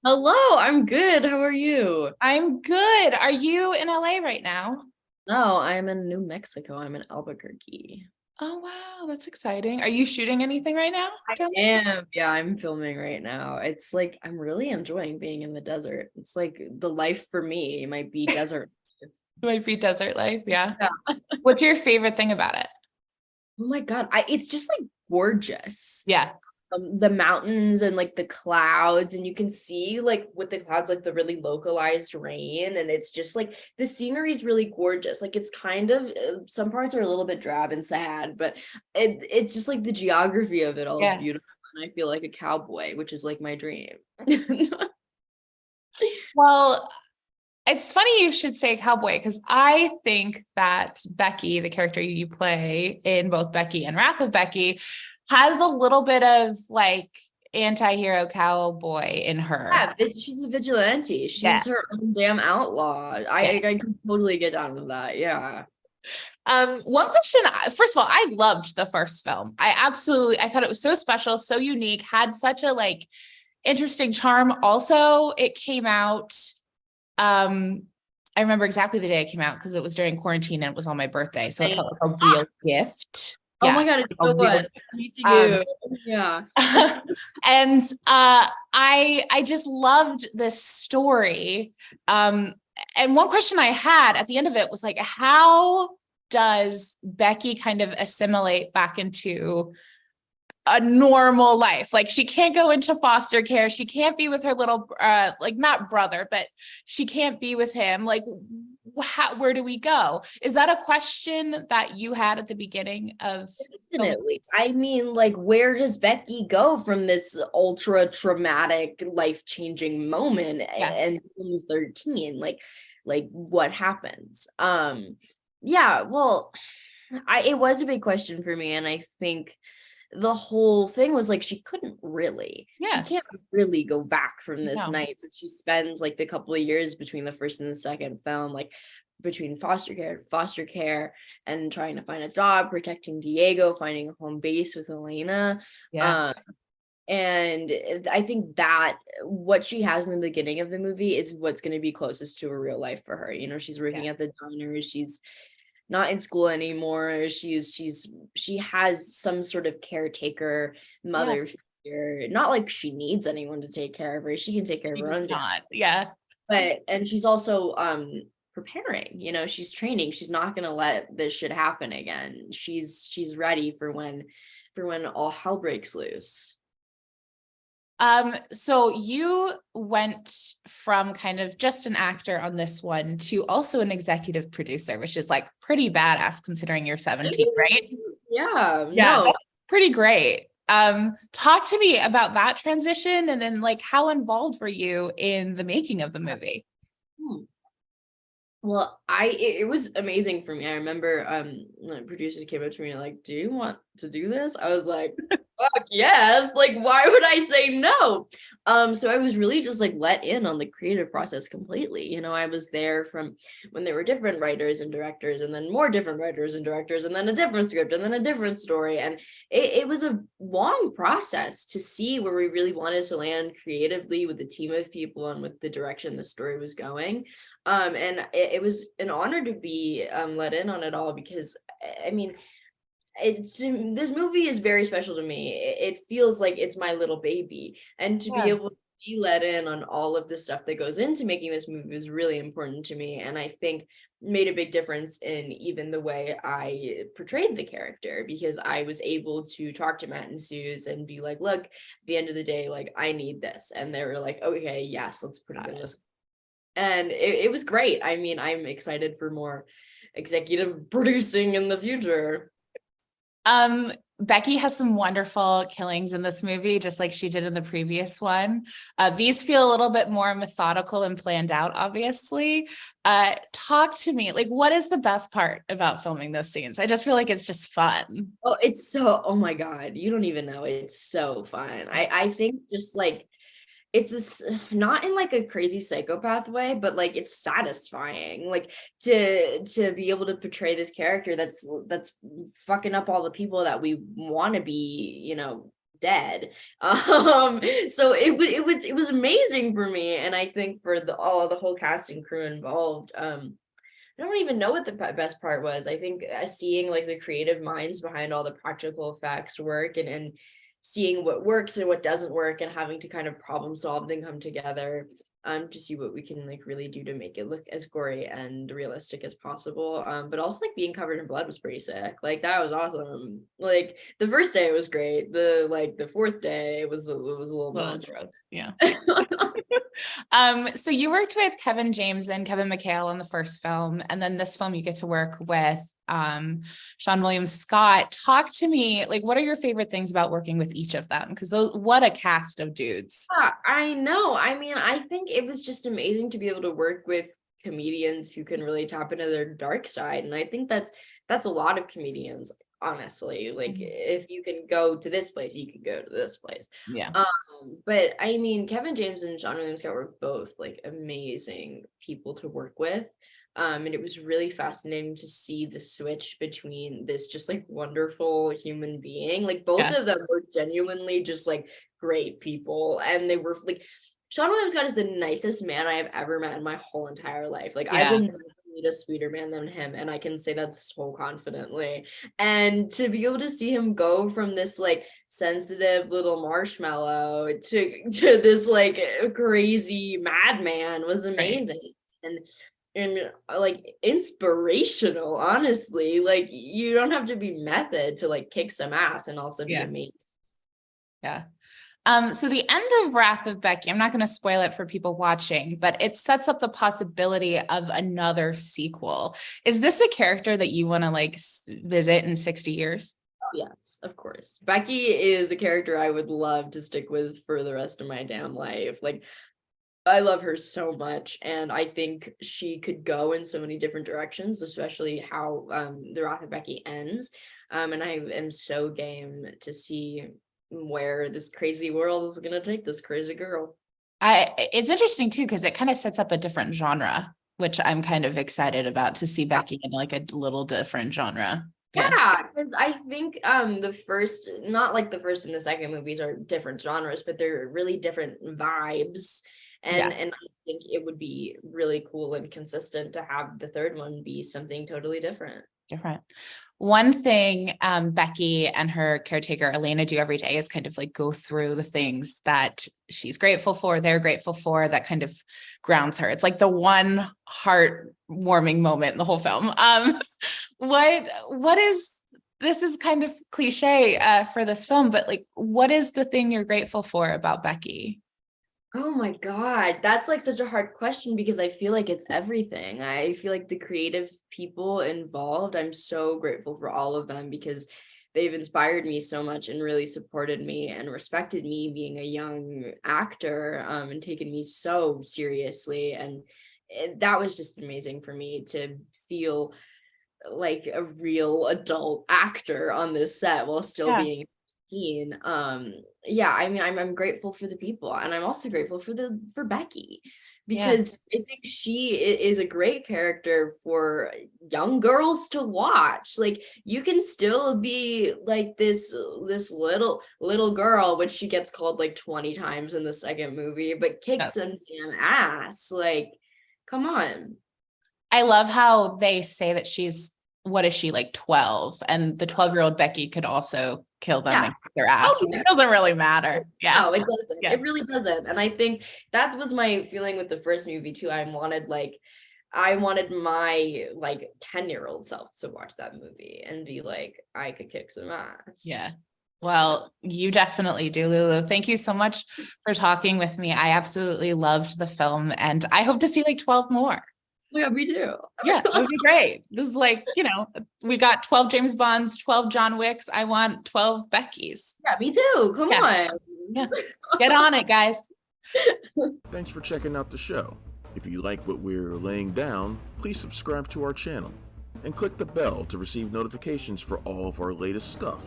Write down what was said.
Hello, I'm good. How are you? I'm good. Are you in LA right now? No, I'm in New Mexico. I'm in Albuquerque. Oh, wow, that's exciting. Are you shooting anything right now? I Tell me. am. Yeah, I'm filming right now. It's like I'm really enjoying being in the desert. It's like the life for me might be desert. It might be desert life. Yeah. Yeah. What's your favorite thing about it? Oh my God. It's just like gorgeous. Yeah. The mountains and like the clouds, and you can see like with the clouds like the really localized rain, and it's just like the scenery is really gorgeous. Like it's kind of some parts are a little bit drab and sad, but it's just like the geography of it all is Yeah. beautiful, and I feel like a cowboy, which is like my dream. Well, it's funny you should say cowboy because I think that Becky, the character you play in both Becky and Wrath of Becky, has a little bit of like anti-hero cowboy in her. Yeah, she's a vigilante. Yeah. She's her own damn outlaw. Yeah. I can totally get down with that. Yeah. One question, first of all, I loved the first film. I thought it was so special, so unique, had such a like interesting charm. Also, it came out, um, I remember exactly the day it came out because it was during quarantine and it was on my birthday. So it felt like a real gift. Oh Yeah, my God, it a so real was. gift. Me to Um, you. Yeah. and I just loved this story. Um, and one question I had at the end of it was like, how does Becky kind of assimilate back into a normal life? Like she can't go into foster care. She can't be with her little, like not brother, but she can't be with him. Like, where do we go? Is that a question that you had at the beginning of film? Definitely. I mean, like, where does Becky go from this ultra traumatic, life-changing moment Yeah. and 13? Like what happens? Yeah, well, I it was a big question for me, and I think the whole thing was like she Yeah. can't really go back from this No. night. So she spends like the couple of years between the first and the second film, like between foster care and trying to find a job, protecting Diego, finding a home base with Elena. Yeah. um and I think that what she has in the beginning of the movie is what's going to be closest to a real life for her. She's Yeah. working at the diner, she's not in school anymore. She has some sort of caretaker Yeah. mother figure. Not like she needs anyone to take care of her. She can take care of She her does own damn. not. Yeah. But and she's also preparing. She's training. She's not gonna let this shit happen again. She's ready for when all hell breaks loose. So you went from kind of just an actor on this one to also an executive producer, which is like pretty badass considering you're 17, right? Yeah, Yeah, no. that's pretty great. Talk to me about that transition and then like how involved were you in the making of the movie? Hmm. Well, it was amazing for me. I remember when producers came up to me like, "Do you want to do this?" I was like, "Fuck yes!" Like, why would I say no? So I was really just like let in on the creative process completely. I was there from when there were different writers and directors, and then more different writers and directors, and then a different script, and then a different story. And it was a long process to see where we really wanted to land creatively with the team of people and with the direction the story was going. And it was an honor to be let in on it all because I mean it's this movie is very special to me. It feels like it's my little baby, and to be Yeah. able to be let in on all of the stuff that goes into making this movie is really important to me, and I think made a big difference in even the way I portrayed the character, because I was able to talk to Matt and Suze and be like, look, at the end of the day, like I need this, and they were like, okay, yes, let's put it Got in it. this. And it was great. I mean, I'm excited for more executive producing in the future. Um, Becky has some wonderful killings in this movie, just like she did in the previous one. These feel a little bit more methodical and planned out, obviously. Talk to me, like, what is the best part about filming those scenes? I just feel like it's just fun. Oh, it's so, oh my God, you don't even know. It's so fun. I think just like it's this not in like a crazy psychopath way, but like it's satisfying. Like to be able to portray this character that's fucking up all the people that we want to be, dead. So it was amazing for me, and I think for the whole cast and crew involved. I don't even know what the best part was. I think seeing like the creative minds behind all the practical effects work, and seeing what works and what doesn't work, and having to kind of problem solve and come together to see what we can like really do to make it look as gory and realistic as possible. But also like being covered in blood was pretty sick. Like that was awesome. Like the first day was great. The fourth day it was a little much. Gross. Yeah. So you worked with Kevin James and Kevin McHale in the first film, and then this film you get to work with Sean William Scott. Talk to me, like, what are your favorite things about working with each of them? Because what a cast of dudes. I know. I mean, I think it was just amazing to be able to work with comedians who can really tap into their dark side. And I think that's a lot of comedians, honestly. Like if you can go to this place, you can go to this place. Yeah. But I mean, Kevin James and Sean William Scott were both like amazing people to work with. And it was really fascinating to see the switch between this just like wonderful human being. Like both of them were genuinely just like great people. And they were like, Sean William Scott is the nicest man I have ever met in my whole entire life. Like I will never meet a sweeter man than him. And I can say that so confidently. And to be able to see him go from this like sensitive little marshmallow to this like crazy madman was amazing. Right. And like inspirational, honestly. Like you don't have to be method to like kick some ass and also be amazing. Yeah. So the end of Wrath of Becky, I'm not going to spoil it for people watching, but it sets up the possibility of another sequel. Is this a character that you want to like visit in 60 years? Yes, of course. Becky is a character I would love to stick with for the rest of my damn life. Like I love her so much, and I think she could go in so many different directions, especially how the Wrath of Becky ends. And I am so game to see where this crazy world is gonna take this crazy girl. It's interesting too, because it kind of sets up a different genre, which I'm kind of excited about to see Becky in like a little different genre. Yeah, because I think the first, not like the first and the second movies are different genres, but they're really different vibes. And I think it would be really cool and consistent to have the third one be something totally different. One thing Becky and her caretaker Elena do every day is kind of like go through the things that she's grateful for, they're grateful for, that kind of grounds her. It's like the one heartwarming moment in the whole film. What is, this is kind of cliche for this film, but like, what is the thing you're grateful for about Becky? Oh my God, that's like such a hard question because I feel like it's everything. I feel like the creative people involved, I'm so grateful for all of them because they've inspired me so much and really supported me and respected me being a young actor, and taken me so seriously. And that was just amazing for me to feel like a real adult actor on this set while still being I mean, I'm grateful for the people, and I'm also grateful for Becky because I think she is a great character for young girls to watch. Like you can still be like this little girl, which she gets called like 20 times in the second movie, but kicks some damn ass. Like, come on. I love how they say that she's, what is she, like 12, and the 12-year-old Becky could also kill them and kick their ass. It doesn't really matter. No, it doesn't. It really doesn't. And I think that was my feeling with the first movie too. I wanted my like 10-year-old self to watch that movie and be like, I could kick some ass. Yeah. Well, you definitely do, Lulu. Thank you so much for talking with me. I absolutely loved the film, and I hope to see like 12 more. Yeah, me too. Yeah, that would be great. This is like, we got 12 James Bonds, 12 John Wicks. I want 12 Beckys. Yeah, me too. Come on. Yeah. Get on it, guys. Thanks for checking out the show. If you like what we're laying down, please subscribe to our channel and click the bell to receive notifications for all of our latest stuff.